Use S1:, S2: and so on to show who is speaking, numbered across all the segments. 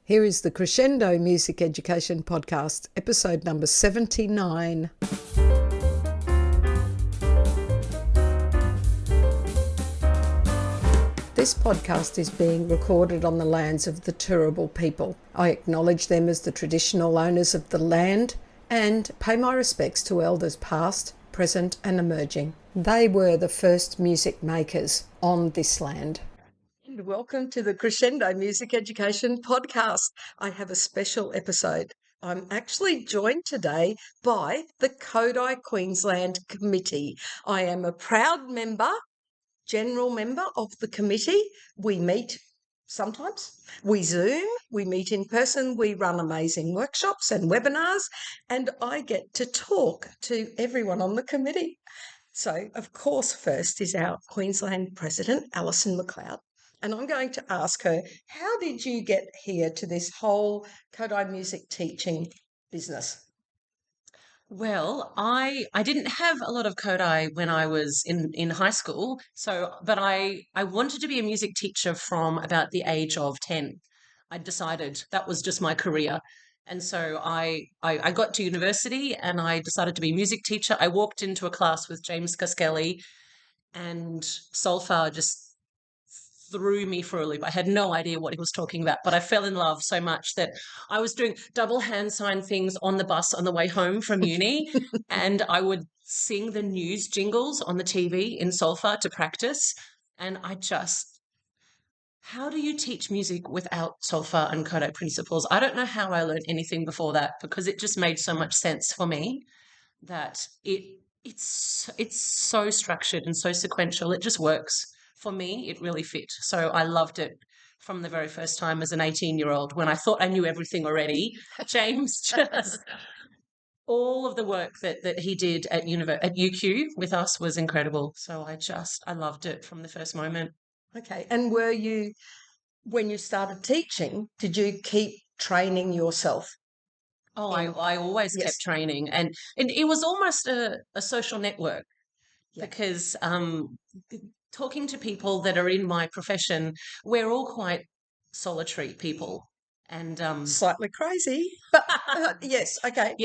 S1: Here is the Crescendo Music Education Podcast, episode number 79. This podcast is being recorded on the lands of the Turrbal people. I acknowledge them as the traditional owners of the land and pay my respects to elders past, present and emerging. They were the first music makers on this land. And welcome to the Crescendo Music Education Podcast. I have a special episode. I'm actually joined today by the Kodály Queensland Committee. I am a proud member, general member of the committee. We meet sometimes, we Zoom, we meet in person, we run amazing workshops and webinars, and I get to talk to everyone on the committee. So, of course, first is our Queensland President, Alison McLeod. And I'm going to ask her, how did you get here to this whole Kodály music teaching business?
S2: Well, I didn't have a lot of Kodály when I was in high school, but I wanted to be a music teacher from about the age of 10. I decided that was just my career. And so I got to university and I decided to be a music teacher. I walked into a class with James Caskelly and solfa just threw me for a loop. I had no idea what he was talking about, but I fell in love so much that I was doing double hand sign things on the bus on the way home from uni, and I would sing the news jingles on the TV in solfa to practice. And how do you teach music without solfa and Kodály principles? I don't know how I learned anything before that because it just made so much sense for me that it's so structured and so sequential. It just works. For me, it really fit. So I loved it from the very first time as an 18-year-old when I thought I knew everything already. James just all of the work that he did at UQ with us was incredible. So I loved it from the first moment.
S1: Okay. And when you started teaching, did you keep training yourself?
S2: Oh, I always kept training, and it was almost a social network because talking to people that are in my profession, we're all quite solitary people and
S1: Slightly crazy. Yes, okay.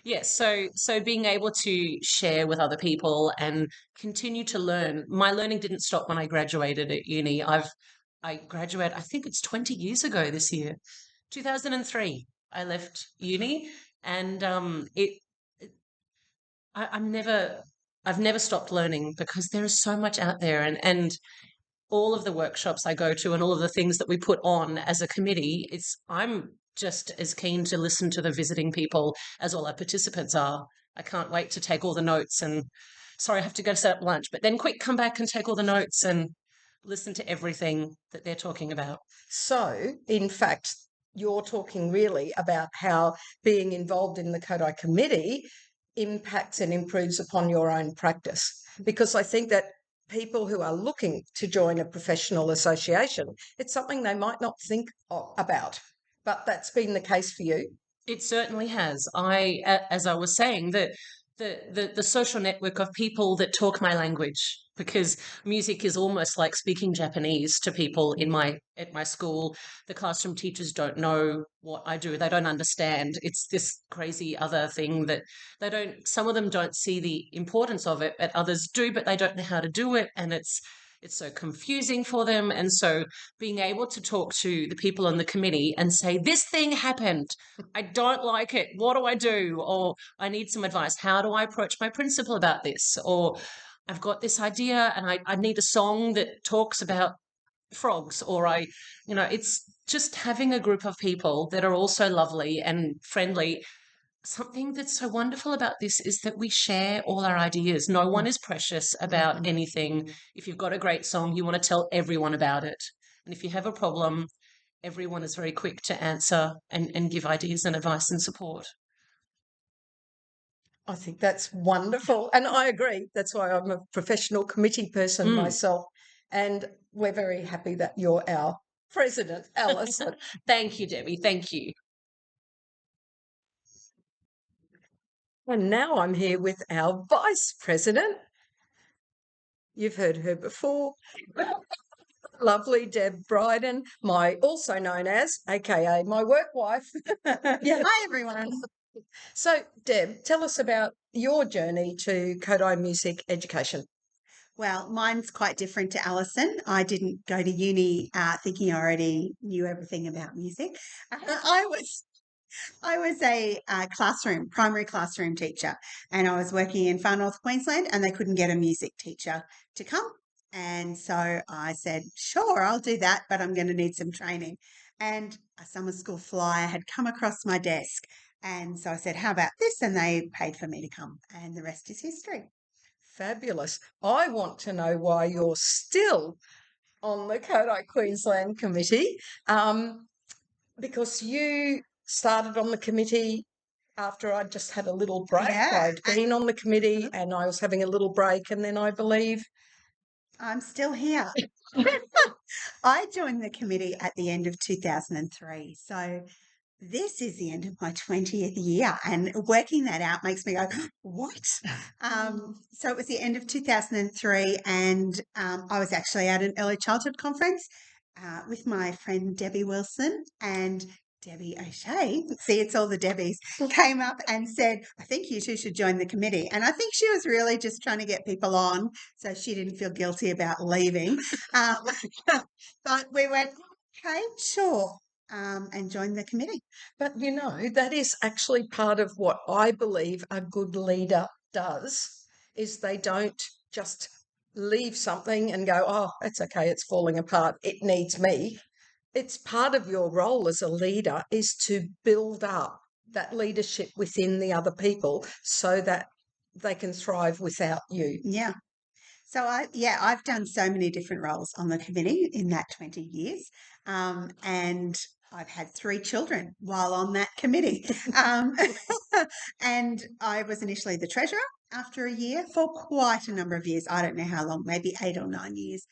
S2: Yes. So being able to share with other people and continue to learn. My learning didn't stop when I graduated at uni. I graduated, I think it's 20 years ago this year. 2003. I left uni and I've never stopped learning because there is so much out there and all of the workshops I go to and all of the things that we put on as a committee, I'm just as keen to listen to the visiting people as all our participants are. I can't wait to take all the notes and sorry, I have to go set up lunch, but then quick come back and take all the notes and listen to everything that they're talking about.
S1: So, in fact, you're talking really about how being involved in the Kodály Committee impacts and improves upon your own practice. Because I think that people who are looking to join a professional association, it's something they might not think about, but that's been the case for you.
S2: It certainly has. As I was saying, the social network of people that talk my language, because music is almost like speaking Japanese to people at my school. The classroom teachers don't know what I do. They don't understand. It's this crazy other thing that some of them don't see the importance of it, but others do, but they don't know how to do it. And it's so confusing for them. And so being able to talk to the people on the committee and say, this thing happened. I don't like it. What do I do? Or I need some advice. How do I approach my principal about this? Or I've got this idea and I need a song that talks about frogs. Or it's just having a group of people that are also lovely and friendly. Something that's so wonderful about this is that we share all our ideas. No one is precious about anything. If you've got a great song, you want to tell everyone about it. And if you have a problem, everyone is very quick to answer and give ideas and advice and support.
S1: I think that's wonderful. And I agree. That's why I'm a professional committee person myself. And we're very happy that you're our president, Alison.
S2: Thank you, Debbie. Thank you.
S1: And now I'm here with our vice president. You've heard her before. lovely Deb Bryden, also known as, aka my work wife.
S3: Yeah, hi everyone.
S1: So, Deb, tell us about your journey to Kodály music education.
S3: Well, mine's quite different to Alison. I didn't go to uni thinking I already knew everything about music. I was a primary classroom teacher, and I was working in far north Queensland, and they couldn't get a music teacher to come. And so I said, sure, I'll do that, but I'm going to need some training. And a summer school flyer had come across my desk. And so I said, how about this? And they paid for me to come, and the rest is history.
S1: Fabulous. I want to know why you're still on the Kodály Queensland committee, because you started on the committee after I just had a little break.
S3: Yeah.
S1: I'd been on the committee and I was having a little break, and then I believe
S3: I'm still here. I joined the committee at the end of 2003. So this is the end of my 20th year, and working that out makes me go, what? So it was the end of 2003, and I was actually at an early childhood conference with my friend Debbie Wilson, and Debbie O'Shea, see, it's all the Debbies, came up and said, I think you two should join the committee. And I think she was really just trying to get people on so she didn't feel guilty about leaving. But we went, okay, sure, and joined the committee.
S1: But you know, that is actually part of what I believe a good leader does, is they don't just leave something and go, oh, it's okay, it's falling apart, it needs me. It's part of your role as a leader is to build up that leadership within the other people so that they can thrive without you.
S3: Yeah. So I've done so many different roles on the committee in that 20 years. And I've had 3 children while on that committee. And I was initially the treasurer after a year for quite a number of years. I don't know how long, maybe 8 or 9 years.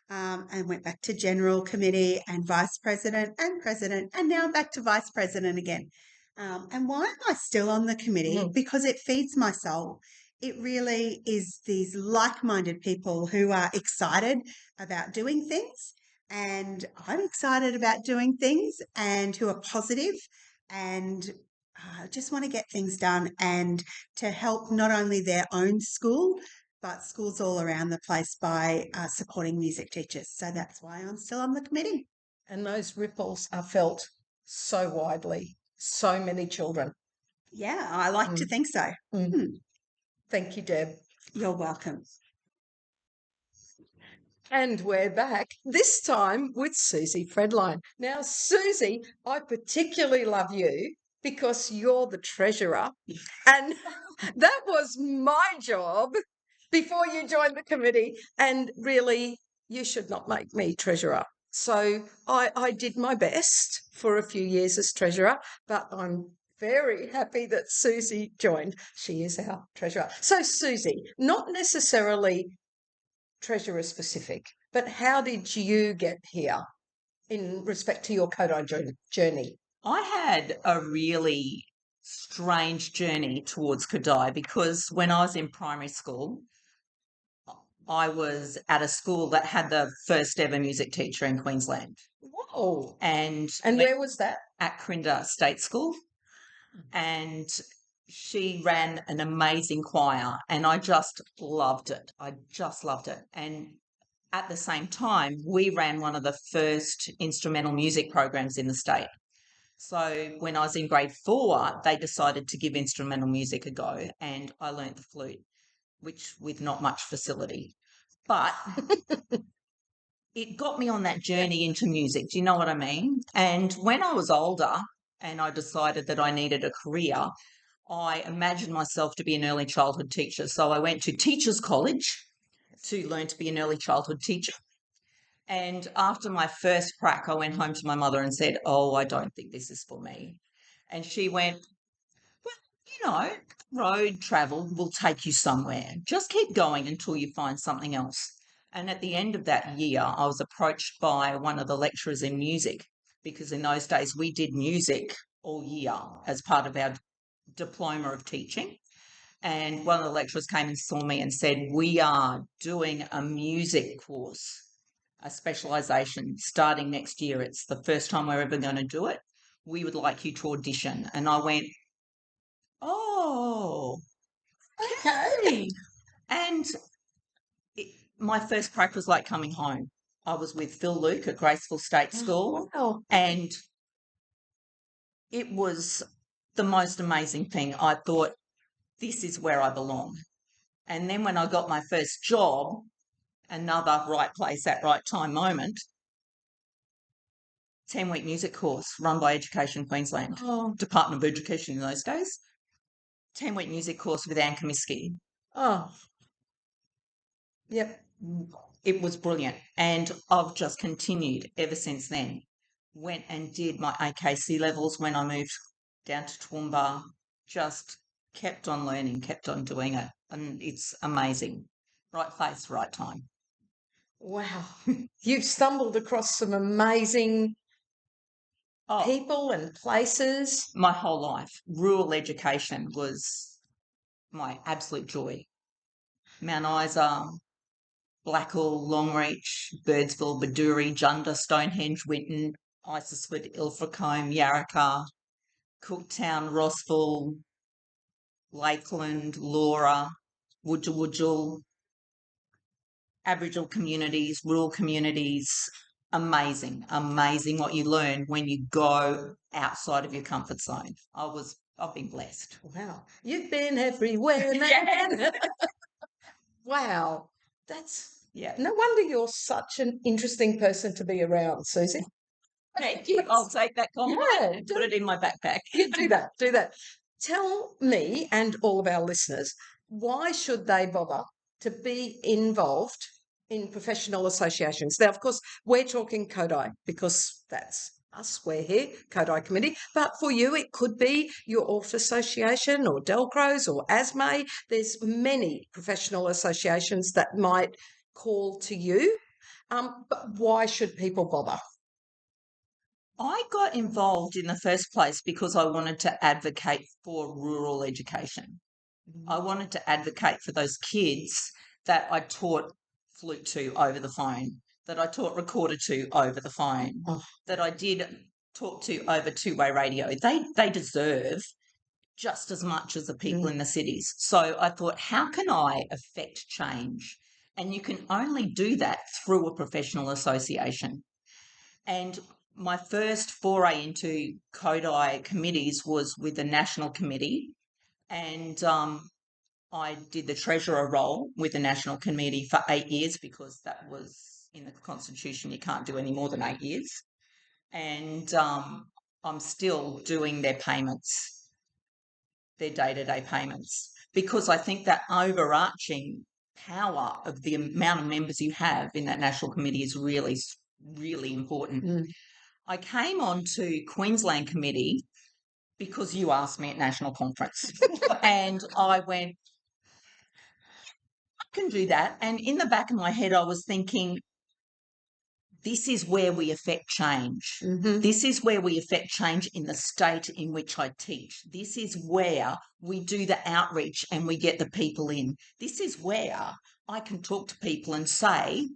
S3: And went back to general committee and vice president, and now I'm back to vice president again. And why am I still on the committee? Because it feeds my soul. It really is these like-minded people who are excited about doing things, and I'm excited about doing things, and who are positive and just want to get things done and to help not only their own school, but schools all around the place by supporting music teachers. So that's why I'm still on the committee.
S1: And those ripples are felt so widely, so many children.
S3: Yeah, I like to think so.
S1: Thank you, Deb.
S3: You're welcome.
S1: And we're back, this time with Susie Fredline. Now, Susie, I particularly love you because you're the treasurer, and that was my job before you joined the committee, and really, you should not make me treasurer. So I did my best for a few years as treasurer, but I'm very happy that Susie joined. She is our treasurer. So, Susie, not necessarily treasurer specific, but how did you get here in respect to your Kodály journey?
S4: I had a really strange journey towards Kodály because when I was in primary school, I was at a school that had the first ever music teacher in Queensland.
S1: Whoa.
S4: And
S1: where was that?
S4: At Corinda State School. And she ran an amazing choir, and I just loved it. And at the same time, we ran one of the first instrumental music programs in the state. So when I was in grade 4, they decided to give instrumental music a go, and I learnt the flute, which with not much facility. But it got me on that journey into music. Do you know what I mean? And when I was older and I decided that I needed a career, I imagined myself to be an early childhood teacher. So I went to Teachers College to learn to be an early childhood teacher. And after my first crack, I went home to my mother and said, I don't think this is for me. And she went, well, road travel will take you somewhere. Just keep going until you find something else. And at the end of that year, I was approached by one of the lecturers in music, because in those days we did music all year as part of our diploma of teaching. And one of the lecturers came and saw me and said, we are doing a music course a specialisation starting next year. It's the first time we're ever going to do it. We would like you to audition. And I went, oh, okay. And my first crack was like coming home. I was with Phil Luke at Graceful State School,
S1: Wow.
S4: and it was the most amazing thing. I thought, this is where I belong. And then when I got my first job, another right place at right time moment, 10-week music course run by Education Queensland, Department of Education in those days, 10-week music course with Anne Comiskey.
S1: Oh, yep.
S4: It was brilliant. And I've just continued ever since then. Went and did my AKC levels when I moved down to Toowoomba, just kept on learning, kept on doing it. And it's amazing. Right place, right time.
S1: Wow. You've stumbled across some amazing people and places.
S4: My whole life. Rural education was my absolute joy. Mount Isa, Blackall, Longreach, Birdsville, Baduri, Junda, Stonehenge, Winton, Isisford, Ilfracombe, Yarraka, Cooktown, Rossville, Lakeland, Laura, Wudjal, Aboriginal communities, rural communities. Amazing, amazing what you learn when you go outside of your comfort zone. I've been blessed.
S1: Wow. You've been everywhere, man. Wow. No wonder you're such an interesting person to be around, Susie.
S4: Thank you. I'll take that compliment and put it in my backpack.
S1: Do that. Tell me and all of our listeners, why should they bother to be involved in professional associations? Now, of course, we're talking Kodály because that's us. We're here, Kodály Committee. But for you, it could be your Orph Association or Delcros or ASME. There's many professional associations that might call to you. But why should people bother?
S4: I got involved in the first place because I wanted to advocate for rural education. I wanted to advocate for those kids that I taught flute to over the phone, that I taught recorder to over the phone, that I did talk to over two-way radio. They deserve just as much as the people in the cities. So I thought, how can I affect change? And you can only do that through a professional association. And my first foray into Kodály committees was with the National Committee, and I did the treasurer role with the National Committee for 8 years because that was in the Constitution. You can't do any more than 8 years. And I'm still doing their payments, their day-to-day payments, because I think that overarching power of the amount of members you have in that National Committee is really, really important. I came on to Queensland Committee because you asked me at National Conference and I went, I can do that. And in the back of my head, I was thinking, this is where we affect change. This is where we affect change in the state in which I teach. This is where we do the outreach and we get the people in. This is where I can talk to people and say,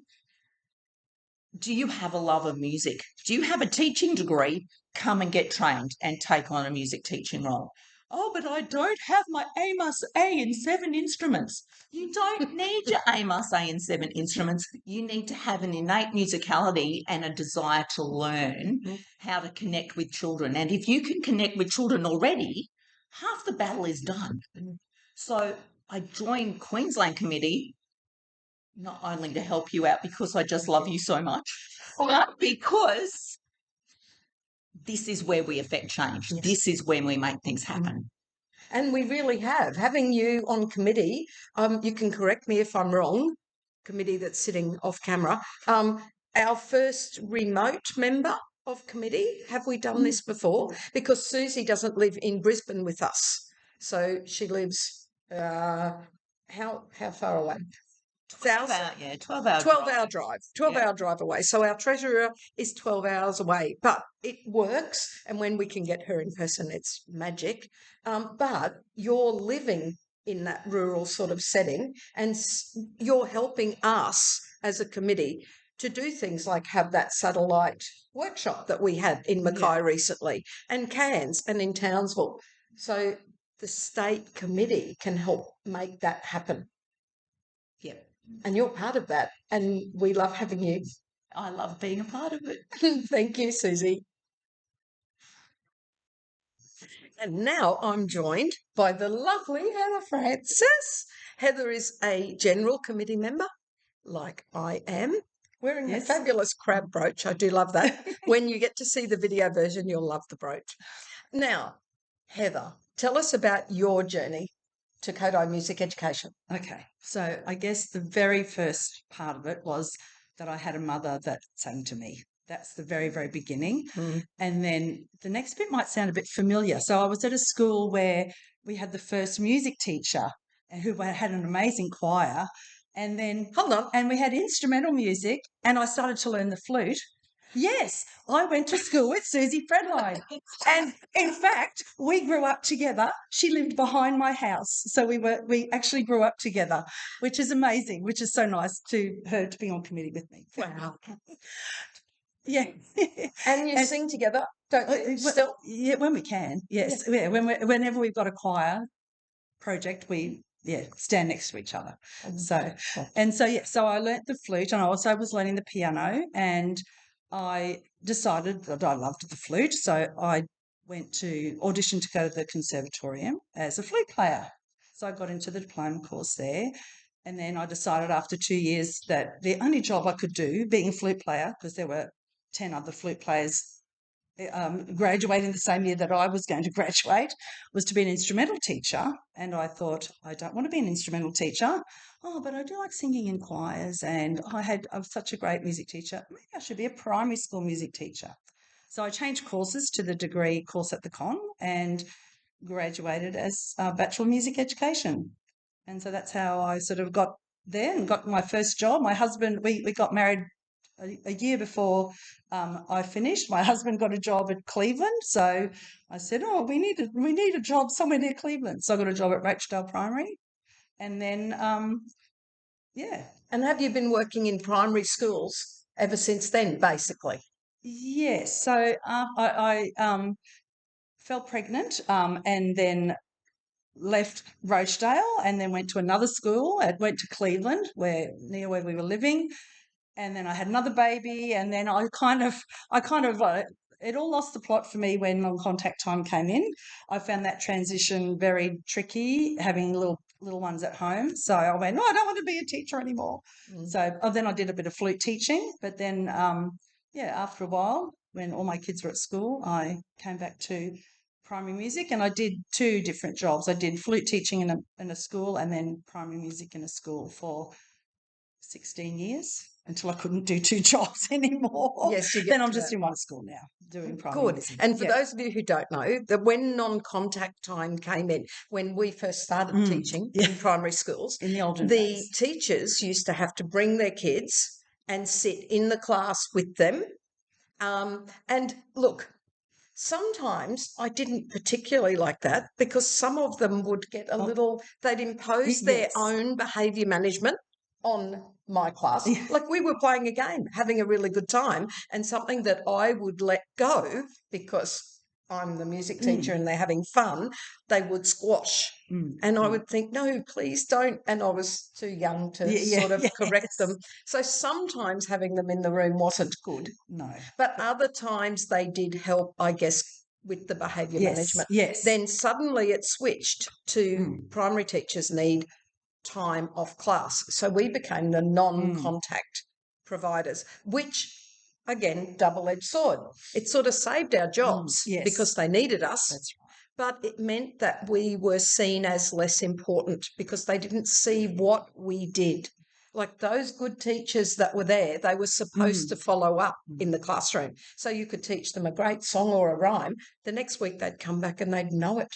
S4: do you have a love of music? Do you have a teaching degree? Come and get trained and take on a music teaching role. Oh, but I don't have my AMUS A in 7 instruments. You don't need your AMUS A in 7 instruments. You need to have an innate musicality and a desire to learn how to connect with children. And if you can connect with children already, half the battle is done. So I joined Queensland Committee not only to help you out because I just love you so much, but because this is where we affect change. Yes. This is when we make things happen.
S1: And we really have. Having you on committee, you can correct me if I'm wrong, committee that's sitting off camera, our first remote member of committee. Have we done this before? Because Susie doesn't live in Brisbane with us. So she lives, how far away?
S4: 12 hour drive.
S1: 12-hour drive away. So our treasurer is 12 hours away, but it works. And when we can get her in person, it's magic. But you're living in that rural sort of setting and you're helping us as a committee to do things like have that satellite workshop that we had in Mackay recently, and CANS and in Townsville. So the state committee can help make that happen.
S4: Yep.
S1: And you're part of that, and we love having you.
S4: I love being a part of it.
S1: Thank you, Susie. And now I'm joined by the lovely Heather Francis. Heather is a general committee member, like I am, wearing a fabulous crab brooch. I do love that. When you get to see the video version, you'll love the brooch. Now, Heather, tell us about your journey to Kodály Music Education.
S5: Okay, so I guess the very first part of it was that I had a mother that sang to me. That's the very, very beginning. And then the next bit might sound a bit familiar. So I was at a school where we had the first music teacher who had an amazing choir. And then,
S1: Hold on.
S5: and we had instrumental music, and I started to learn the flute. Yes, I went to school with Susie Fredline. And in fact, we grew up together. She lived behind my house. So we actually grew up together, which is amazing, which is so nice to her to be on committee with me.
S1: Wow.
S5: Yeah.
S1: And you sing together, don't you? Still?
S5: Yeah, when we can. Yes. Yeah. Whenever we've got a choir project, we stand next to each other. So I learnt the flute, and I also was learning the piano, and I decided that I loved the flute, so I went to audition to go to the conservatorium as a flute player. So I got into the diploma course there, and then I decided after 2 years that the only job I could do, being a flute player, because there were 10 other flute players graduating the same year that I was going to graduate, was to be an instrumental teacher. And I thought, I don't want to be an instrumental teacher. Oh, but I do like singing in choirs, and I was such a great music teacher. Maybe I should be a primary school music teacher. So I changed courses to the degree course at the Con and graduated as a Bachelor of Music Education. And so that's how I sort of got there and got my first job. My husband, we got married a year before I finished. My husband got a job at Cleveland, so I said, "Oh, we need a job somewhere near Cleveland." So I got a job at Rochdale Primary, and then
S1: And have you been working in primary schools ever since then, basically?
S5: Yes. So I fell pregnant and then left Rochdale and then went to another school. I went to Cleveland, near where we were living. And then I had another baby, and then I kind of it all lost the plot for me when non-contact time came in. I found that transition very tricky, having little ones at home. So I went, no, I don't want to be a teacher anymore. So then I did a bit of flute teaching, but then after a while, when all my kids were at school, I came back to primary music, and I did 2 different jobs. I did flute teaching in a school, and then primary music in a school for 16 years until I couldn't do 2 jobs anymore.
S1: Yes, you get
S5: then I'm
S1: to
S5: just
S1: that.
S5: in one school now doing primary
S1: Good.
S5: music.
S1: And for those of you who don't know, that when non-contact time came in, when we first started teaching in primary schools,
S5: in the olden
S1: the
S5: days,
S1: teachers used to have to bring their kids and sit in the class with them. And look, sometimes I didn't particularly like that because some of them would get a little, they'd impose their own behaviour management on my class. Like we were playing a game, having a really good time, and something that I would let go because I'm the music teacher and they're having fun, they would squash. And I would think, no, please don't. And I was too young to sort of correct them. So sometimes having them in the room wasn't good.
S5: No.
S1: But other times they did help, I guess, with the behaviour management.
S5: Yes.
S1: Then suddenly it switched to primary teachers need time off class. So we became the non-contact providers, which, again, double-edged sword. It sort of saved our jobs because they needed us.
S5: That's right.
S1: But it meant that we were seen as less important because they didn't see what we did. Like those good teachers that were there, they were supposed to follow up in the classroom. So you could teach them a great song or a rhyme. The next week they'd come back and they'd know it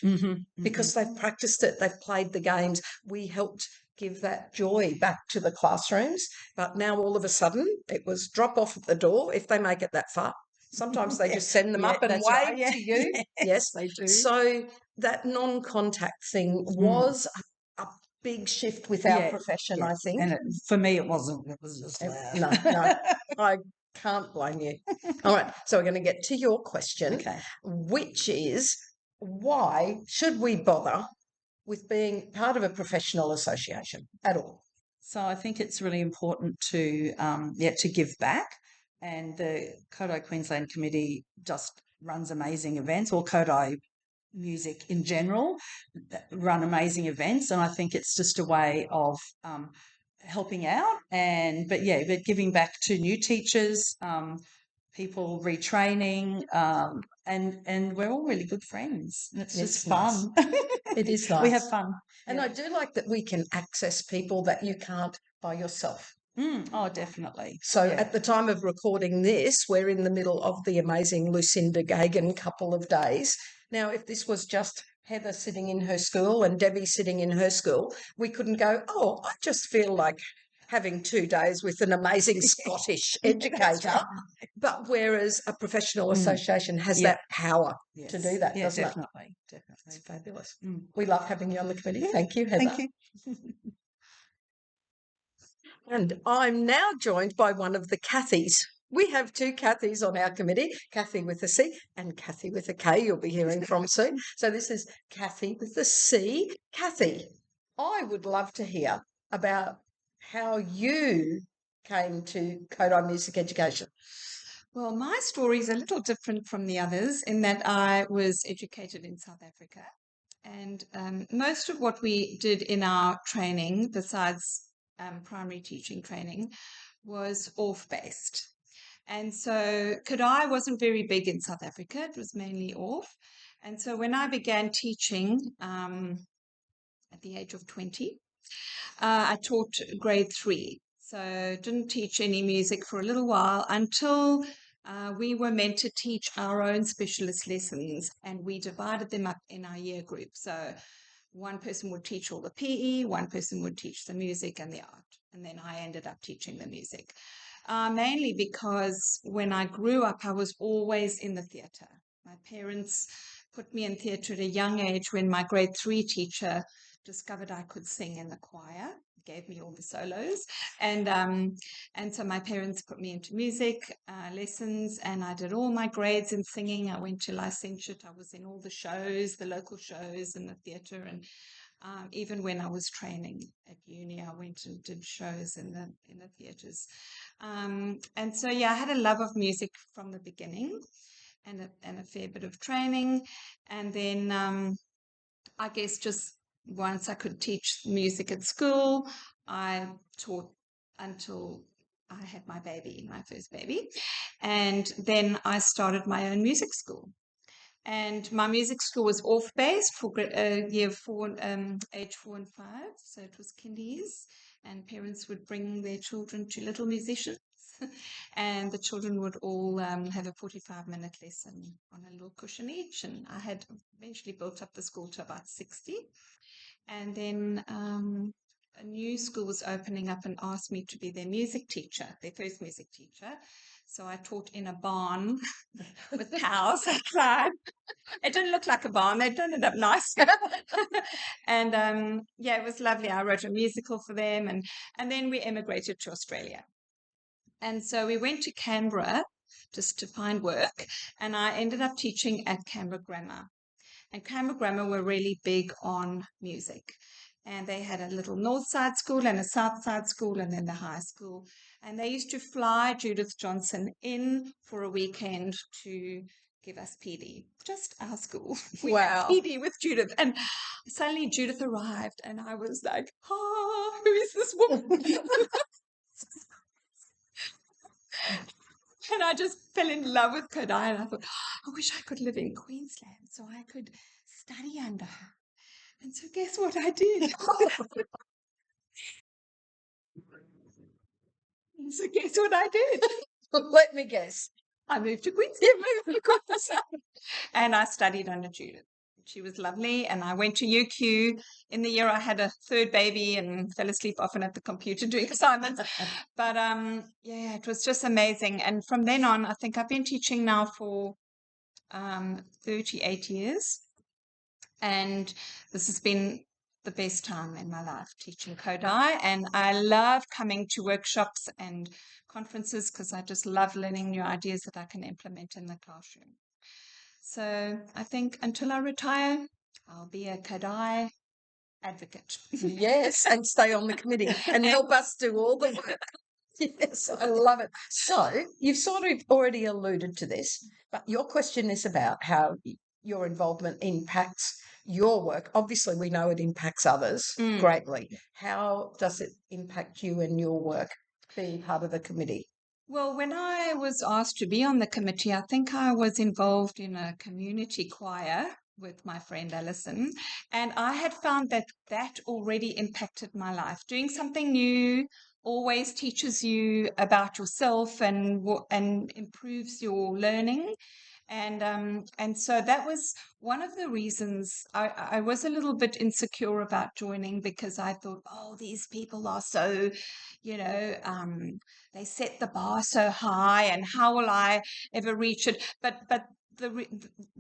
S1: because they've practiced it, they've played the games. We helped give that joy back to the classrooms. But now all of a sudden it was drop off at the door if they make it that far. Sometimes they just send them up and wave to you. Yes,
S5: they do.
S1: So that non-contact thing was big shift with our
S5: Yeah,
S1: profession,
S5: yeah.
S1: I think.
S5: And for me, it wasn't. It was just loud.
S1: No, I can't blame you. All right, so we're going to get to your question,
S5: Okay.
S1: which is, why should we bother with being part of a professional association at all?
S5: So I think it's really important to to give back, and the Kodály Queensland Committee just runs amazing events, or Kodály Music in general run amazing events, and I think it's just a way of helping out, but giving back to new teachers, people retraining, and we're all really good friends, and it's just fun.
S1: It is nice.
S5: We have fun.
S1: And I do like that we can access people that you can't by yourself.
S5: Oh, definitely.
S1: So at the time of recording this, we're in the middle of the amazing Lucinda Gagan couple of days. Now, if this was just Heather sitting in her school and Debbie sitting in her school, we couldn't go, oh, I just feel like having 2 days with an amazing Scottish educator.
S5: Right.
S1: But whereas a professional association has that power to do that, doesn't
S5: definitely.
S1: it? It's fabulous. We love having you on the committee. Thank you, Heather.
S3: Thank you.
S1: And I'm now joined by one of the Kathys. We have 2 Kathys on our committee, Kathy with a C and Kathy with a K, you'll be hearing from soon. So this is Kathy with a C. Kathy, I would love to hear about how you came to Kodály Music Education.
S6: Well, my story is a little different from the others in that I was educated in South Africa. And most of what we did in our training, besides primary teaching training, was off-based. And so Kodály wasn't very big in South Africa. It was mainly off. And so when I began teaching at the age of 20, I taught grade 3. So didn't teach any music for a little while until we were meant to teach our own specialist lessons, and we divided them up in our year group. So one person would teach all the PE, one person would teach the music and the art, and then I ended up teaching the music. Mainly because when I grew up, I was always in the theatre. My parents put me in theatre at a young age when my grade 3 teacher discovered I could sing in the choir, gave me all the solos. And so my parents put me into music lessons, and I did all my grades in singing. I went to licentiate. I was in all the shows, the local shows in the theatre, and even when I was training at uni, I went and did shows in the theatres. And so, I had a love of music from the beginning, and a fair bit of training. And then I guess just once I could teach music at school, I taught until I had my first baby. And then I started my own music school. And my music school was off-based for year 4, age 4 and 5. So it was kindies, and parents would bring their children to Little Musicians. And the children would all have a 45-minute lesson on a little cushion each. And I had eventually built up the school to about 60. And then a new school was opening up and asked me to be their music teacher, their first music teacher. So I taught in a barn with cows outside. It didn't look like a barn. They'd done it up nice. And it was lovely. I wrote a musical for them, and then we emigrated to Australia. And so we went to Canberra just to find work, and I ended up teaching at Canberra Grammar. And Canberra Grammar were really big on music. And they had a little north side school and a south side school, and then the high school. And they used to fly Judith Johnson in for a weekend to give us PD, just our school. We had PD with Judith. And suddenly Judith arrived, and I was like, who is this woman? And I just fell in love with Kodály, and I thought, I wish I could live in Queensland so I could study under her. And so guess what I did? So guess what I did?
S1: Let me guess.
S6: I moved to Queensland. And I studied under Judith. She was lovely. And I went to UQ. In the year I had a third baby and fell asleep often at the computer doing assignments. But it was just amazing. And from then on, I think I've been teaching now for 38 years. And this has been the best time in my life teaching Kodály, and I love coming to workshops and conferences because I just love learning new ideas that I can implement in the classroom. So I think until I retire, I'll be a Kodály advocate.
S1: Yes, and stay on the committee and help us do all the work. Yes, I love it. So you've sort of already alluded to this, but your question is about how your involvement impacts your work. Obviously, we know it impacts others greatly. How does it impact you and your work being part of the committee?
S6: Well, when I was asked to be on the committee, I think I was involved in a community choir with my friend Alison, and I had found that that already impacted my life. Doing something new always teaches you about yourself and improves your learning. And so that was one of the reasons I was a little bit insecure about joining, because I thought, oh, these people are so, they set the bar so high, and how will I ever reach it? But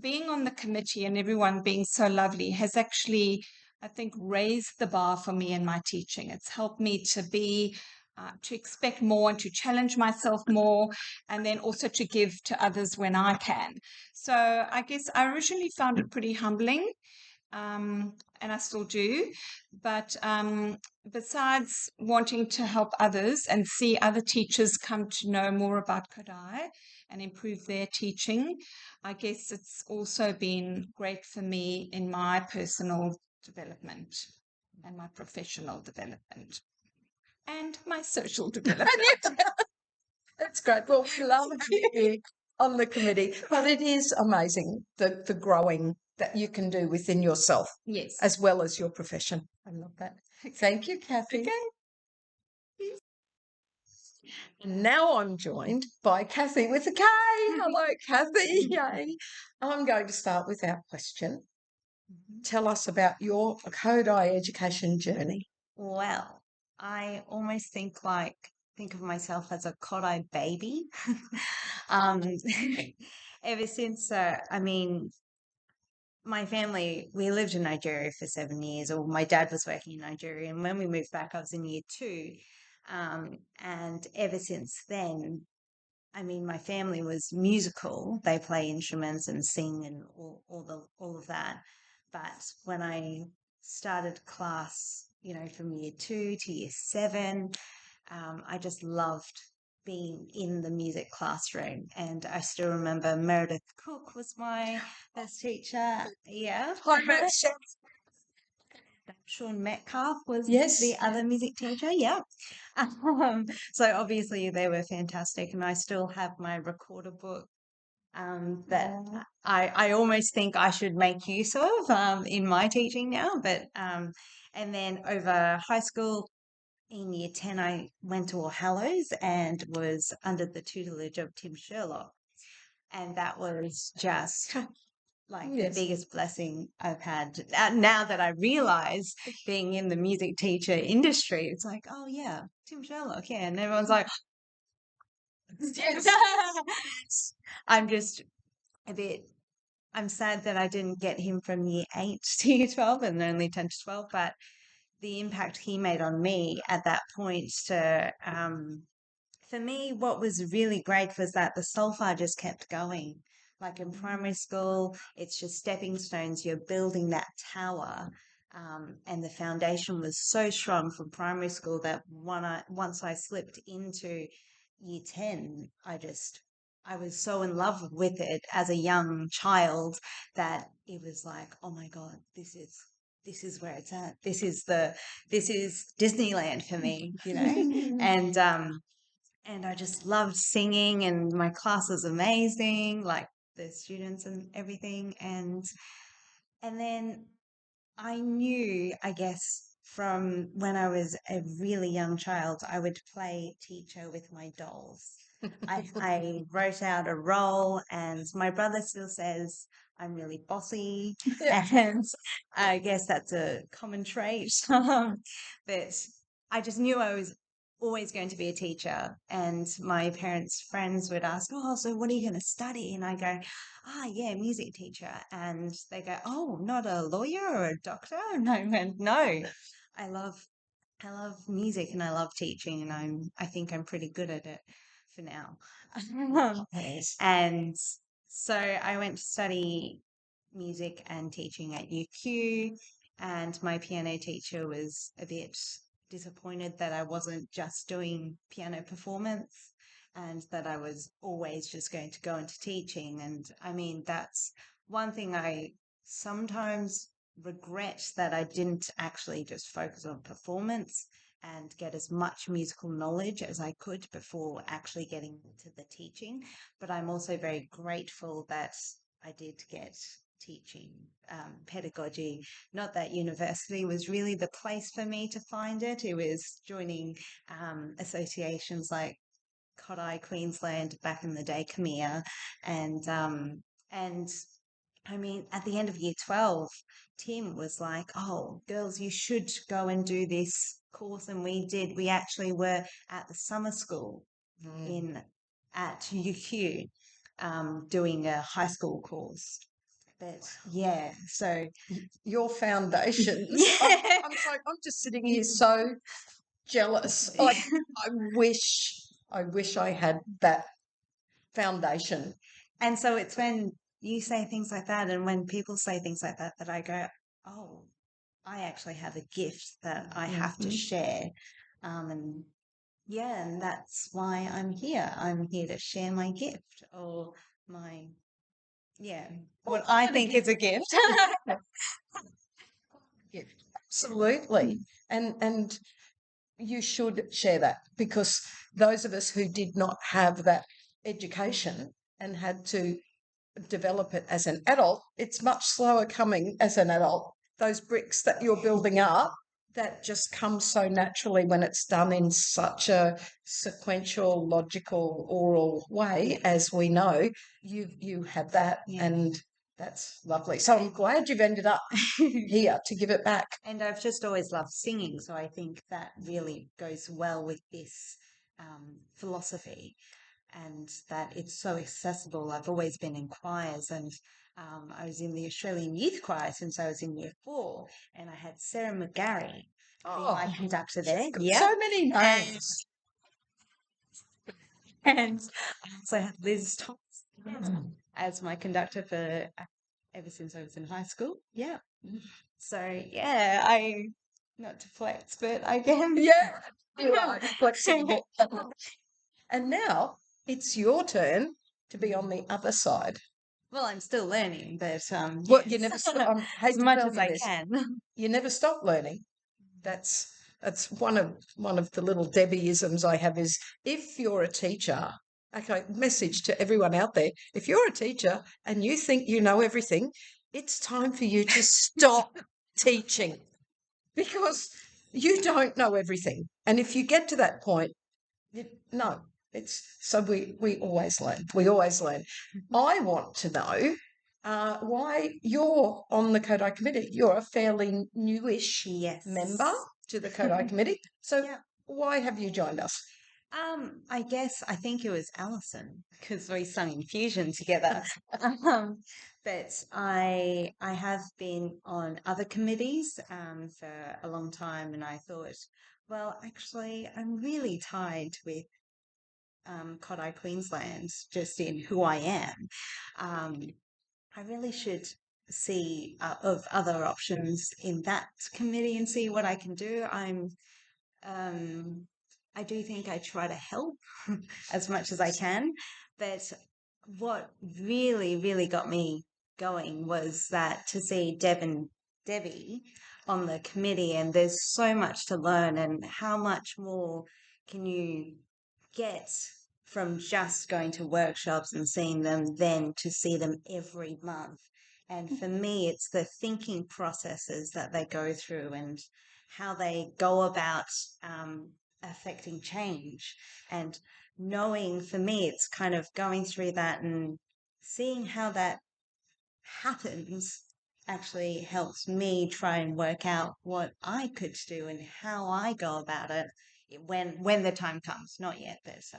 S6: being on the committee and everyone being so lovely has actually, I think, raised the bar for me in my teaching. It's helped me to expect more and to challenge myself more, and then also to give to others when I can. So I guess I originally found it pretty humbling, and I still do. But besides wanting to help others and see other teachers come to know more about Kodály and improve their teaching, I guess it's also been great for me in my personal development and my professional development and my social development.
S1: That's great. Well, we love you on the committee, but it is amazing the growing that you can do within yourself,
S6: Yes.
S1: as well as your profession. I love that. Thank you, Kathy.
S6: Okay.
S1: And now I'm joined by Kathy with a K. Hello, Kathy. Yay. I'm going to start with our question. Tell us about your Kodály education journey.
S7: Well, I almost think of myself as a Kodály baby. um, ever since, my family, we lived in Nigeria for 7 years, or my dad was working in Nigeria, and when we moved back, I was in year 2. And ever since then, my family was musical. They play instruments and sing and all of that. But when I started class, from year 2 to year 7, I just loved being in the music classroom. And I still remember Meredith Cook was my best teacher. Yeah. Sean Metcalf was the other music teacher. Yeah. So obviously they were fantastic, and I still have my recorder book that I almost think I should make use of in my teaching now. But and then over high school, in year 10, I went to All Hallows and was under the tutelage of Tim Sherlock. And that was just the biggest blessing I've had. Now that I realize, being in the music teacher industry, it's like, oh yeah, Tim Sherlock, yeah. And everyone's like, I'm just I'm sad that I didn't get him from year 8 to year 12 and only 10 to 12, but the impact he made on me at that point for me, what was really great was that the solfa just kept going. Like in primary school, it's just stepping stones. You're building that tower. And the foundation was so strong from primary school that once I slipped into year 10, I was so in love with it as a young child that it was like, oh my God, this is where it's at. This is Disneyland for me, and I just loved singing, and my class was amazing, like the students and everything. And then I knew, I guess, from when I was a really young child, I would play teacher with my dolls. I wrote out a role, and my brother still says I'm really bossy, and I guess that's a common trait. But I just knew I was always going to be a teacher. And my parents' friends would ask, oh, so what are you going to study? And I go, yeah, music teacher. And they go, oh, not a lawyer or a doctor? And I went, no, I love music and I love teaching, and I think I'm pretty good at it for now.
S1: Yes.
S7: And so I went to study music and teaching at UQ, and my piano teacher was a bit disappointed that I wasn't just doing piano performance and that I was always just going to go into teaching. And I mean, that's one thing I sometimes regret, that I didn't actually just focus on performance and get as much musical knowledge as I could before actually getting into the teaching. But I'm also very grateful that I did get teaching pedagogy. Not that university was really the place for me to find it. It was joining associations like Kodály Queensland back in the day, Khmer, and I mean, at the end of year 12, Tim was like, oh, girls, you should go and do this course. And we did. We actually were at the summer school at UQ doing a high school course. But yeah, so
S1: Your foundations.
S7: yeah.
S1: I'm just sitting here so jealous. I wish I had that foundation.
S7: And so it's when you say things like that, and when people say things like that, that I go, oh, I actually have a gift that I have to share. And yeah, and that's why I'm here. I'm here to share my gift, or my, what I think is a gift.
S1: Gift. Absolutely. And you should share that, because those of us who did not have that education and had to develop it as an adult, it's much slower coming as an adult. Those bricks that you're building up, that just comes so naturally when it's done in such a sequential, logical, oral way, as we know. You have that, and that's lovely. So I'm glad you've ended up here to give it back.
S7: And I've just always loved singing, so I think that really goes well with this philosophy, and that it's so accessible. I've always been in choirs, and I was in the Australian Youth Choir since I was in year 4, and I had Sarah McGarry be my conductor there. Yeah,
S1: So many names.
S7: And I also had Liz Thomas as my conductor for ever since I was in high school. Yeah. So yeah, not to flex, but I can.
S1: Yeah, you are flexible. And now it's your turn to be on the other side.
S7: Well, I'm still learning, but
S1: Well, you never stop.
S7: as much as I can.
S1: You never stop learning. That's one of the little Debbie-isms I have is, if you're a teacher, okay, message to everyone out there, if you're a teacher and you think you know everything, it's time for you to stop teaching, because you don't know everything. And if you get to that point, no, it's so we always learn. We always learn. I want to know why you're on the Kodály Committee. You're a fairly newish member to the Kodály Committee. So why have you joined us?
S7: I guess I think it was Alison, because we sung Infusion together. But I have been on other committees for a long time, and I thought, well, actually, I'm really tied with Kodály Queensland, just in who I am. I really should see of other options in that committee and see what I can do. I do think I try to help as much as I can, but what really, really got me going was that to see Deb and Debbie on the committee, and there's so much to learn, and how much more can you get from just going to workshops and seeing them than to see them every month. And for me, it's the thinking processes that they go through and how they go about affecting change. And knowing, for me, it's kind of going through that and seeing how that happens actually helps me try and work out what I could do and how I go about it when the time comes. Not yet. There's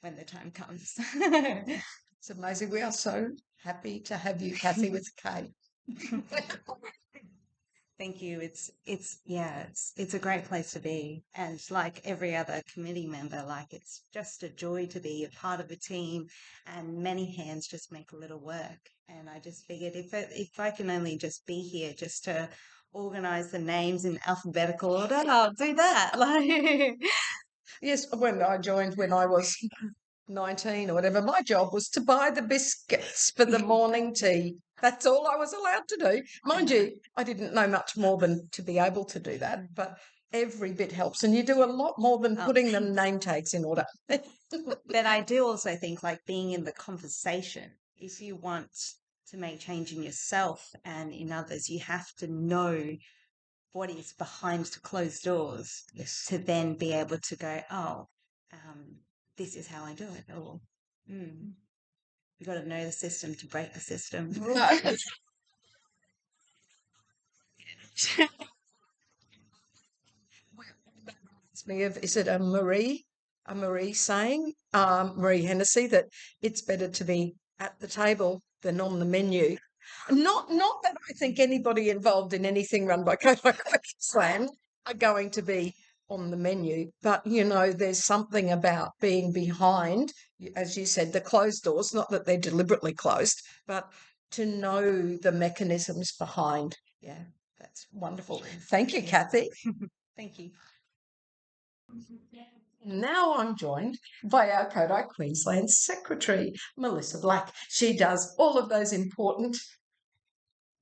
S7: when the time comes.
S1: It's amazing. We are so happy to have you, Kathy, with K.
S7: Thank you. It's a great place to be, and like every other committee member, like it's just a joy to be a part of a team, and many hands just make a little work. And I just figured if I can only just be here just to organize the names in alphabetical order, I'll do that. Like,
S1: Yes, when I joined when I was 19 or whatever, my job was to buy the biscuits for the morning tea. That's all I was allowed to do. Mind you, I didn't know much more than to be able to do that, but every bit helps. And you do a lot more than putting the name tags in order.
S7: but I do also think like being in the conversation, if you want to make change in yourself and in others, you have to know what is behind closed doors
S1: Yes.
S7: to then be able to go, oh, this is how I do it. Or you've got to know the system to break the system.
S1: Me of, is it a Marie saying, Marie Hennessy, that it's better to be at the table than on the menu. Not that I think anybody involved in anything run by Kodály Committees are going to be on the menu, but you know, there's something about being behind, as you said, the closed doors, not that they're deliberately closed, but to know the mechanisms behind. Yeah, that's wonderful. Thank you, Kathy.
S7: Thank you.
S1: Now I'm joined by our Kodály Queensland Secretary, Melissa Black. She does all of those important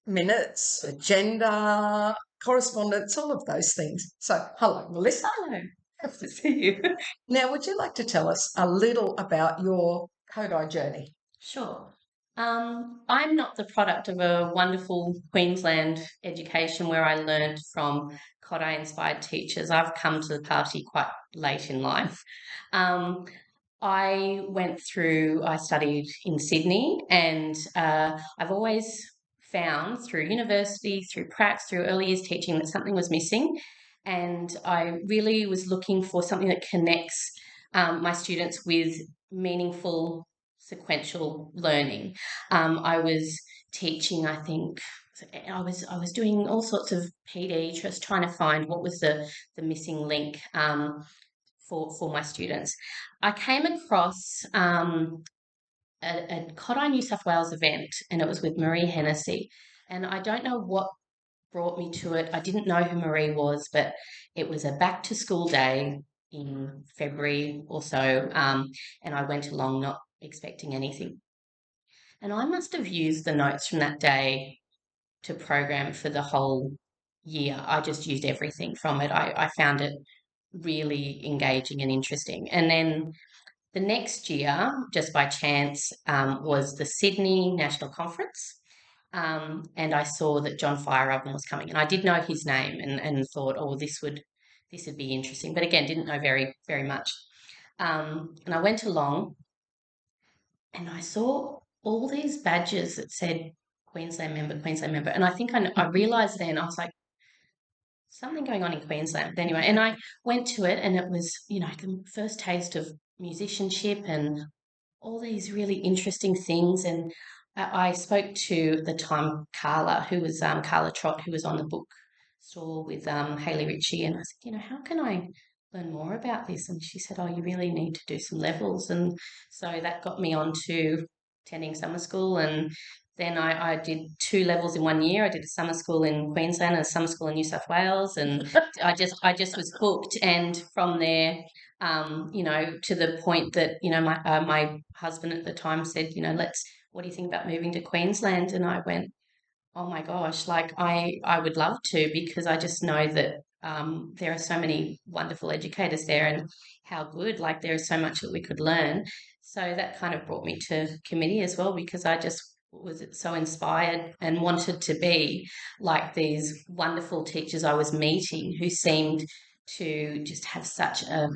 S1: minutes, agenda, correspondence, all of those things. So, hello, Melissa.
S8: Hello, nice to see you.
S1: Now, would you like to tell us a little about your Kodály journey?
S8: Sure. I'm not the product of a wonderful Queensland education where I learned from Kodály-inspired teachers. I've come to the party quite late in life. I studied in Sydney, and I've always found through university, through pracs, through early years teaching that something was missing. And I really was looking for something that connects my students with meaningful sequential learning. I was teaching, I think, I was doing all sorts of PD, just trying to find what was the missing link for my students. I came across a Kodály New South Wales event, and it was with Marie Hennessy. And I don't know what brought me to it. I didn't know who Marie was, but it was a back to school day in February or so, and I went along not expecting anything. And I must have used the notes from that day to program for the whole year. I just used everything from it. I found it really engaging and interesting. And then the next year, just by chance, was the Sydney National Conference. And I saw that John Fireoven was coming, and I did know his name and thought, oh, this would be interesting. But again, didn't know very, very much. And I went along and I saw all these badges that said Queensland member, Queensland member. And I think I realised then, I was like, something going on in Queensland. But anyway, and I went to it, and it was, you know, the first taste of musicianship and all these really interesting things. And I spoke to, at the time, Carla, who was Carla Trott, who was on the book store with Hayley Ritchie. And I said, you know, how can I learn more about this? And she said, oh, you really need to do some levels. And so that got me on to attending summer school. And then I did 2 levels in 1 year. I did a summer school in Queensland and a summer school in New South Wales. And I just was hooked. And from there, you know, to the point that, you know, my husband at the time said, you know, what do you think about moving to Queensland? And I went, oh my gosh, like I would love to, because I just know that there are so many wonderful educators there, and how good, like there is so much that we could learn. So that kind of brought me to committee as well, because I just was so inspired and wanted to be like these wonderful teachers I was meeting, who seemed to just have such a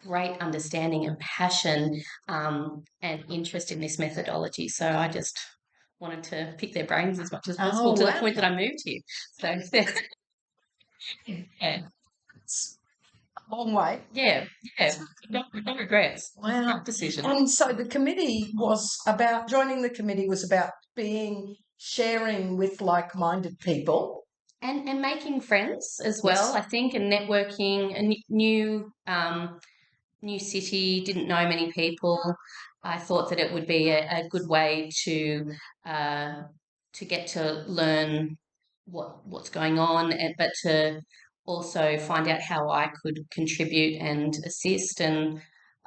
S8: great understanding and passion and interest in this methodology. So I just wanted to pick their brains as much as possible, to the point that I moved here. So yeah.
S1: long way.
S8: Yeah. No regrets.
S1: Wow.
S8: Good decision.
S1: And so the committee was about, joining the committee was about sharing with like-minded people.
S8: And making friends as
S1: Yes.
S8: well, I think, and networking. A new city, didn't know many people. I thought that it would be a good way to get to learn what's going on, but to also find out how I could contribute and assist. And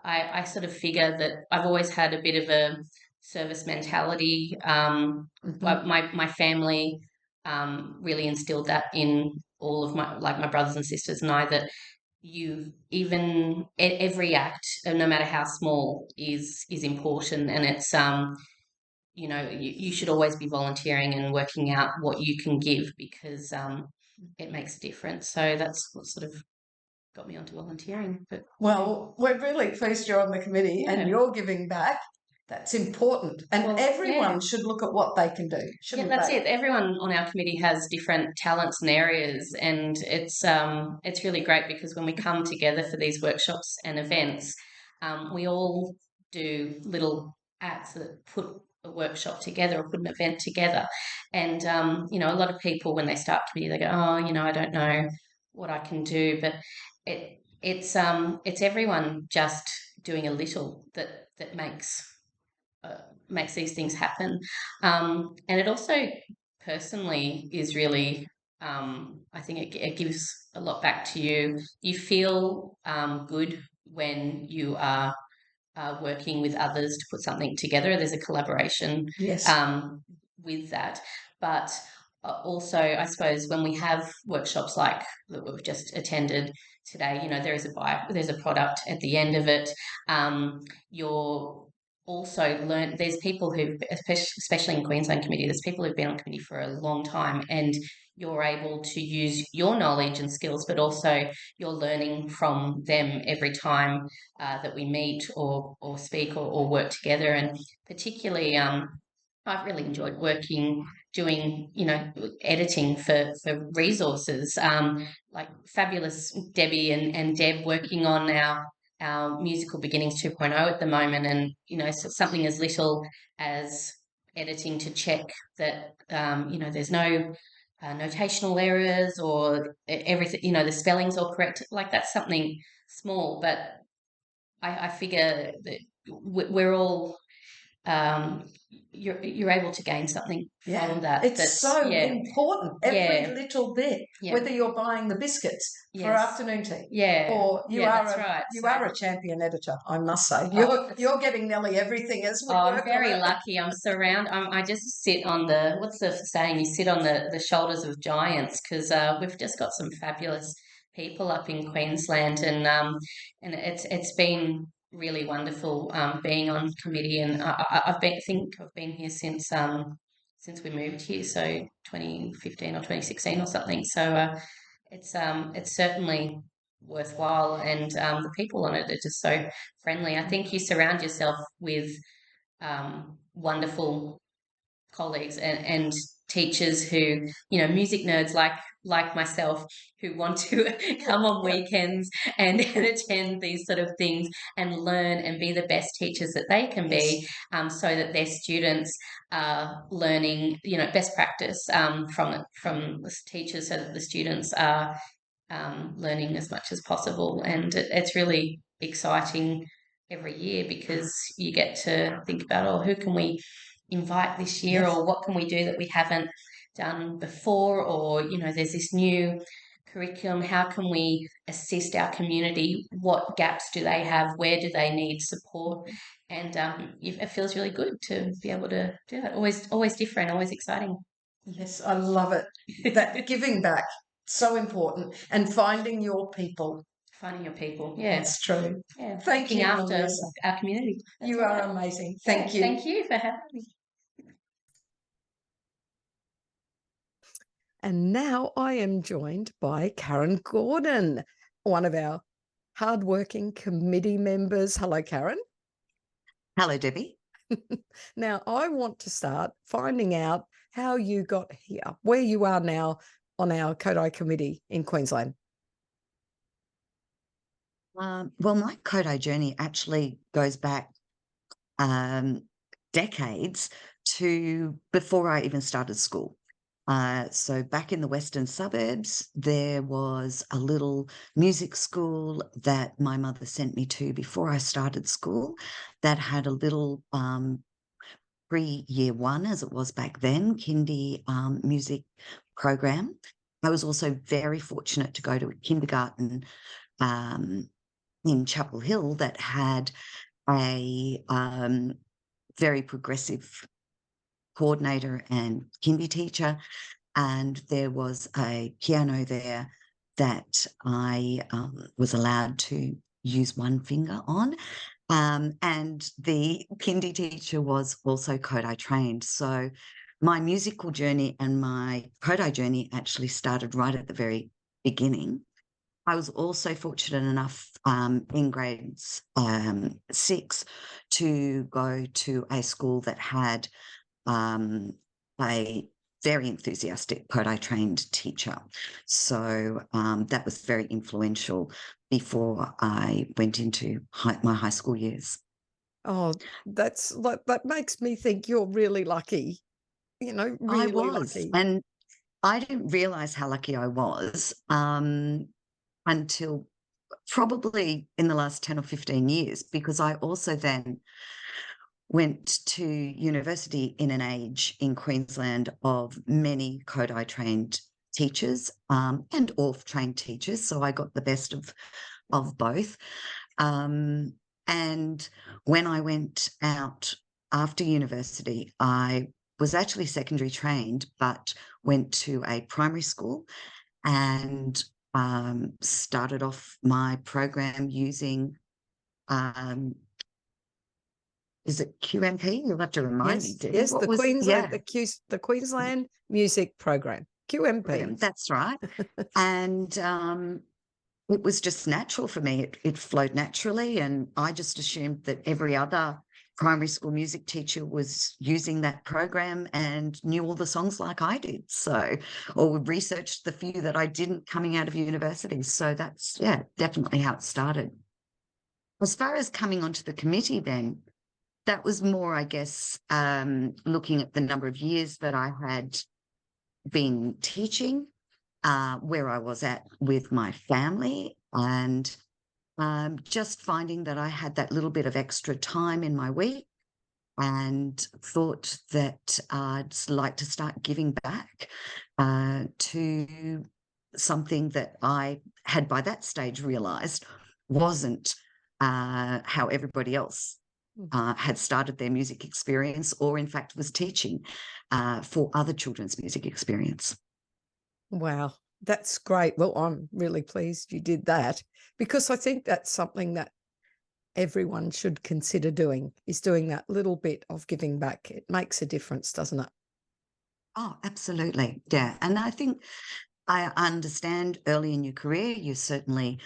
S8: I sort of figure that I've always had a bit of a service mentality. But my family really instilled that in all of my brothers and sisters and I, that every act, no matter how small, is important, and it's you should always be volunteering and working out what you can give, because it makes a difference. So that's what sort of got me onto volunteering. But
S1: well, we're really pleased you're on the committee and you're giving back. That's important, and everyone should look at what they can do.
S8: That's it. Everyone on our committee has different talents and areas, and it's really great, because when we come together for these workshops and events, we all do little acts that put a workshop together or put an event together. And a lot of people, when they start committee, they go, "Oh, I don't know what I can do," but it's everyone just doing a little that makes these things happen. And it also personally is really, I think it gives a lot back to you. You feel good when you are working with others to put something together. There's a collaboration with that. But also, I suppose, when we have workshops like that we've just attended today, there's a product at the end of it. You're also learn. There's people who, especially in Queensland committee, there's people who've been on committee for a long time, and you're able to use your knowledge and skills, but also you're learning from them every time that we meet or speak or work together. And particularly, I've really enjoyed doing editing for resources, like fabulous Debbie and Deb working on our Musical Beginnings 2.0 at the moment, and so something as little as editing to check that there's no notational errors, or everything, the spelling's all correct. Like, that's something small, but I figure that we're all you're able to gain something from that.
S1: It's so important. Every little bit, whether you're buying the biscuits for afternoon tea, or you are a champion editor, I must say. You're getting nearly everything as we work.
S8: I'm very lucky. I just sit on the, what's the saying? You sit on the shoulders of giants, because we've just got some fabulous people up in Queensland, and it's been really wonderful being on committee. And I've been here since we moved here, so 2015 or 2016 or something. So it's certainly worthwhile, and the people on it are just so friendly. I think you surround yourself with wonderful colleagues and teachers who, music nerds like myself, who want to come on weekends and attend these sort of things and learn and be the best teachers that they can be, so that their students are learning, best practice from the teachers, so that the students are learning as much as possible. And it's really exciting every year, because you get to think about, who can we invite this year, or what can we do that we haven't done before, or there's this new curriculum, how can we assist our community, what gaps do they have, where do they need support? And it feels really good to be able to do that. Always different, always exciting.
S1: Yes, I love it. That giving back, so important, and finding your people.
S8: That's
S1: true.
S8: Thank you, after our community.
S1: You are amazing. Thank you.
S8: Thank you for having me.
S1: And now I am joined by Karen Gordon, one of our hardworking committee members. Hello, Karen.
S9: Hello, Debbie.
S1: Now, I want to start finding out how you got here, where you are now on our Kodály Committee in Queensland.
S9: Well, my Kodály journey actually goes back decades to before I even started school. So back in the western suburbs, there was a little music school that my mother sent me to before I started school that had a little pre-year one, as it was back then, kindy music program. I was also very fortunate to go to a kindergarten in Chapel Hill that had a very progressive coordinator and kindy teacher, and there was a piano there that I was allowed to use one finger on. And the kindy teacher was also Kodály trained. So my musical journey and my Kodály journey actually started right at the very beginning. I was also fortunate enough in grades 6 to go to a school that had a very enthusiastic Kodály trained teacher. So that was very influential before I went into my high school years.
S1: Oh, that makes me think you're really lucky. You know,
S9: I
S1: really
S9: was,
S1: lucky.
S9: and I didn't realize how lucky I was until probably in the last 10 or 15 years, because I also then went to university in an age in Queensland of many Kodály trained teachers and ORF trained teachers. So I got the best of both. And when I went out after university, I was actually secondary trained, but went to a primary school and started off my program using is it QMP? You'll have to remind me, Debbie.
S1: Yes,
S9: What
S1: the
S9: was
S1: Queensland, the Queensland Music Program, QMP.
S9: That's right. And it was just natural for me. It flowed naturally, and I just assumed that every other primary school music teacher was using that program and knew all the songs like I did. So, or researched the few that I didn't coming out of university. So that's, yeah, definitely how it started. As far as coming onto the committee then, that was more, I guess, looking at the number of years that I had been teaching, where I was at with my family, and just finding that I had that little bit of extra time in my week, and thought that I'd like to start giving back to something that I had by that stage realised wasn't how everybody else had started their music experience, or in fact was teaching for other children's music experience.
S1: Wow, that's great. Well, I'm really pleased you did that, because I think that's something that everyone should consider doing, is doing that little bit of giving back. It makes a difference, doesn't it?
S9: Oh, absolutely. Yeah. And I think I understand early in your career, you're certainly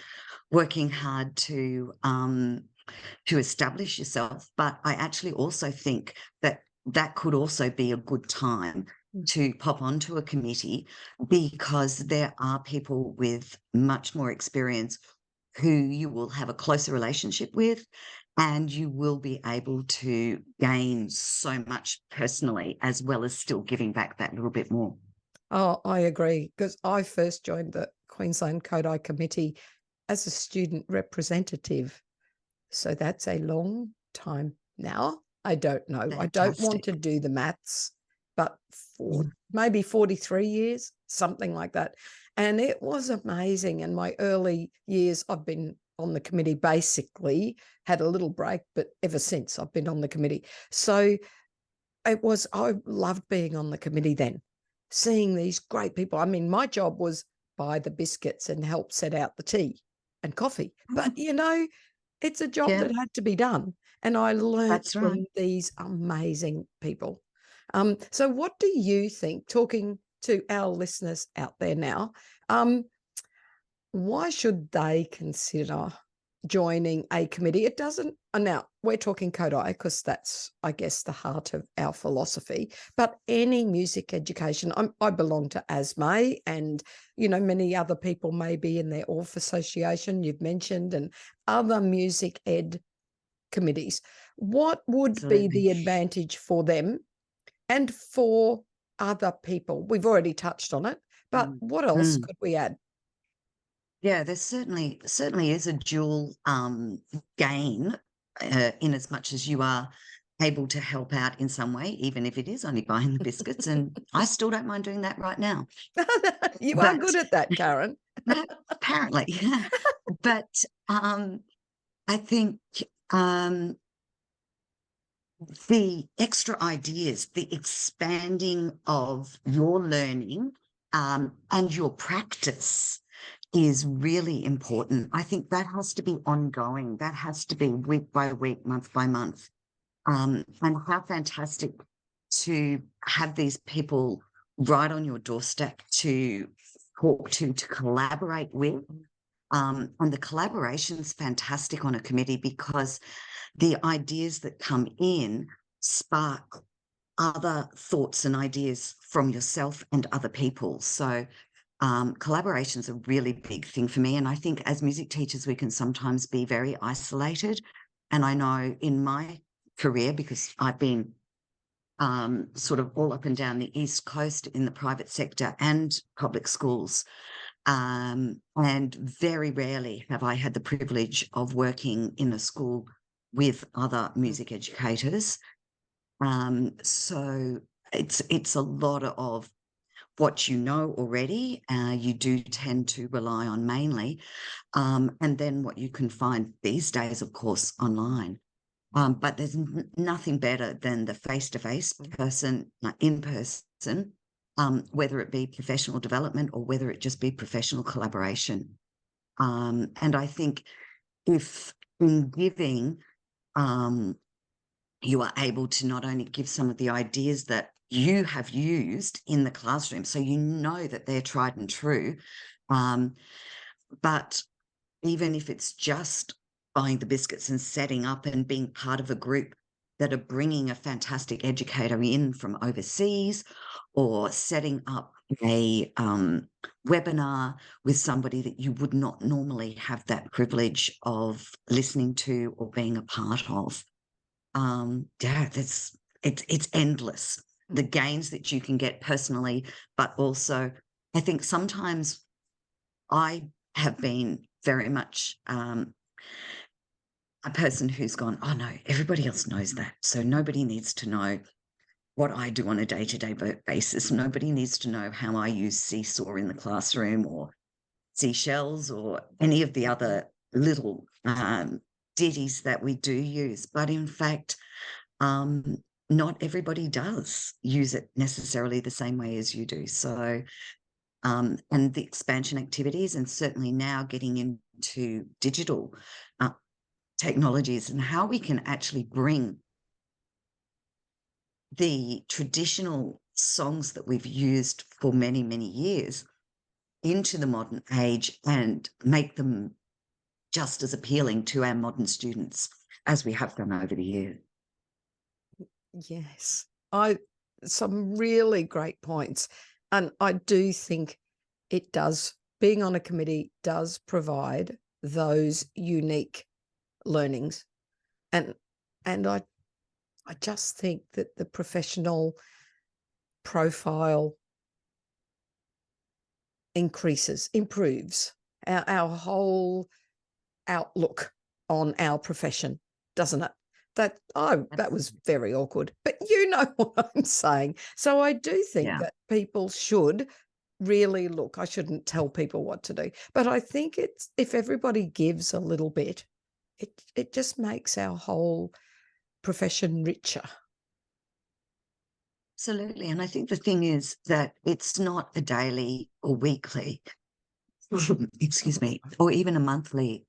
S9: working hard to establish yourself. But I actually also think that that could also be a good time to pop onto a committee, because there are people with much more experience who you will have a closer relationship with, and you will be able to gain so much personally, as well as still giving back that little bit more.
S1: Oh, I agree, because I first joined the Queensland Kodály Committee as a student representative. So that's a long time now. I don't know.
S9: Fantastic.
S1: I don't want to do the maths, but maybe 43 years, something like that. And it was amazing. In my early years, I've been on the committee, basically had a little break, but ever since I've been on the committee. So I loved being on the committee then, seeing these great people. I mean, my job was buy the biscuits and help set out the tea and coffee. But, you know, it's a job that had to be done. And I learned from these amazing people. So what do you think, talking to our listeners out there now, why should they consider joining a committee, it doesn't, now we're talking Kodály because that's, I guess, the heart of our philosophy, but any music education, I belong to ASME, and, you know, many other people may be in their ORF association, you've mentioned, and other music ed committees. What would be the advantage for them and for other people? We've already touched on it, but what else could we add?
S9: Yeah, there certainly is a dual gain in as much as you are able to help out in some way, even if it is only buying the biscuits. And I still don't mind doing that right now.
S1: You are good at that, Karen.
S9: Apparently. But I think the extra ideas, the expanding of your learning and your practice is really important. I think that has to be ongoing. That has to be week by week, month by month. And how fantastic to have these people right on your doorstep to talk to collaborate with. And the collaboration is fantastic on a committee because the ideas that come in spark other thoughts and ideas from yourself and other people. So collaboration is a really big thing for me. And I think as music teachers, we can sometimes be very isolated. And I know in my career, because I've been sort of all up and down the East Coast in the private sector and public schools, and very rarely have I had the privilege of working in a school with other music educators. So it's a lot of what you know already, you do tend to rely on mainly, and then what you can find these days, of course, online. But there's nothing better than the face-to-face person, in person, whether it be professional development or whether it just be professional collaboration. And I think if in giving, you are able to not only give some of the ideas that you have used in the classroom, so you know that they're tried and true, but even if it's just buying the biscuits and setting up and being part of a group that are bringing a fantastic educator in from overseas, or setting up a webinar with somebody that you would not normally have that privilege of listening to or being a part of. Yeah, it's endless. The gains that you can get personally, but also I think sometimes I have been very much a person who's gone, oh no, everybody else knows that. So nobody needs to know what I do on a day-to-day basis. Nobody needs to know how I use seesaw in the classroom or seashells or any of the other little ditties that we do use. But in fact, not everybody does use it necessarily the same way as you do. So, and the expansion activities, and certainly now getting into digital technologies and how we can actually bring the traditional songs that we've used for many, many years into the modern age and make them just as appealing to our modern students as we have done over the years.
S1: Yes, some really great points. And I do think it does, being on a committee does provide those unique learnings. And I just think that the professional profile improves our whole outlook on our profession, doesn't it? That was very awkward, but you know what I'm saying. So I do think that people should really look. I shouldn't tell people what to do, but I think it's, if everybody gives a little bit, it just makes our whole profession richer.
S9: Absolutely. And I think the thing is that it's not a daily or weekly, excuse me, or even a monthly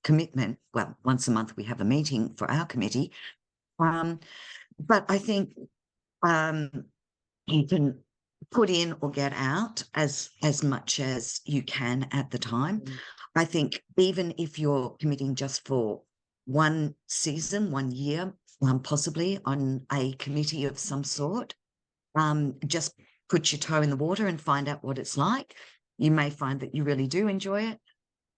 S9: commitment. Well, once a month we have a meeting for our committee. But I think you can put in or get out as much as you can at the time. I think even if you're committing just for one season, 1 year, possibly on a committee of some sort, just put your toe in the water and find out what it's like. You may find that you really do enjoy it,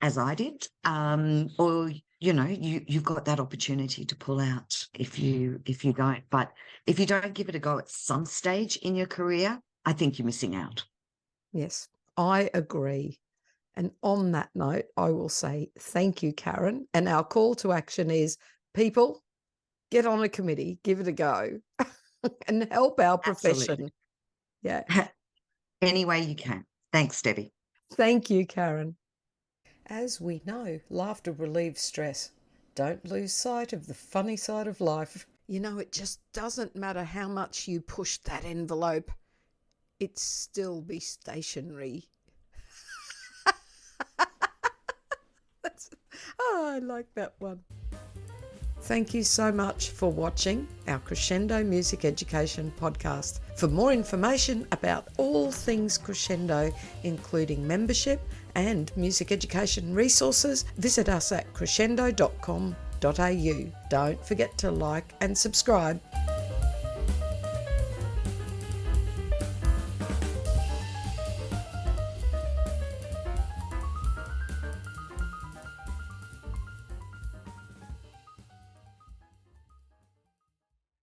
S9: as I did, or you've got that opportunity to pull out if you don't. But if you don't give it a go at some stage in your career, I think you're missing out.
S1: Yes, I agree. And on that note, I will say thank you, Karen. And our call to action is, people, get on a committee, give it a go, and help our profession.
S9: Absolutely.
S1: Yeah.
S9: Any way you can. Thanks, Debbie.
S1: Thank you, Karen. As we know, laughter relieves stress. Don't lose sight of the funny side of life. You know, it just doesn't matter how much you push that envelope. It'd still be stationary. I like that one. Thank you so much for watching our Crescendo Music Education podcast. For more information about all things Crescendo, including membership and music education resources, visit us at crescendo.com.au. Don't forget to like and subscribe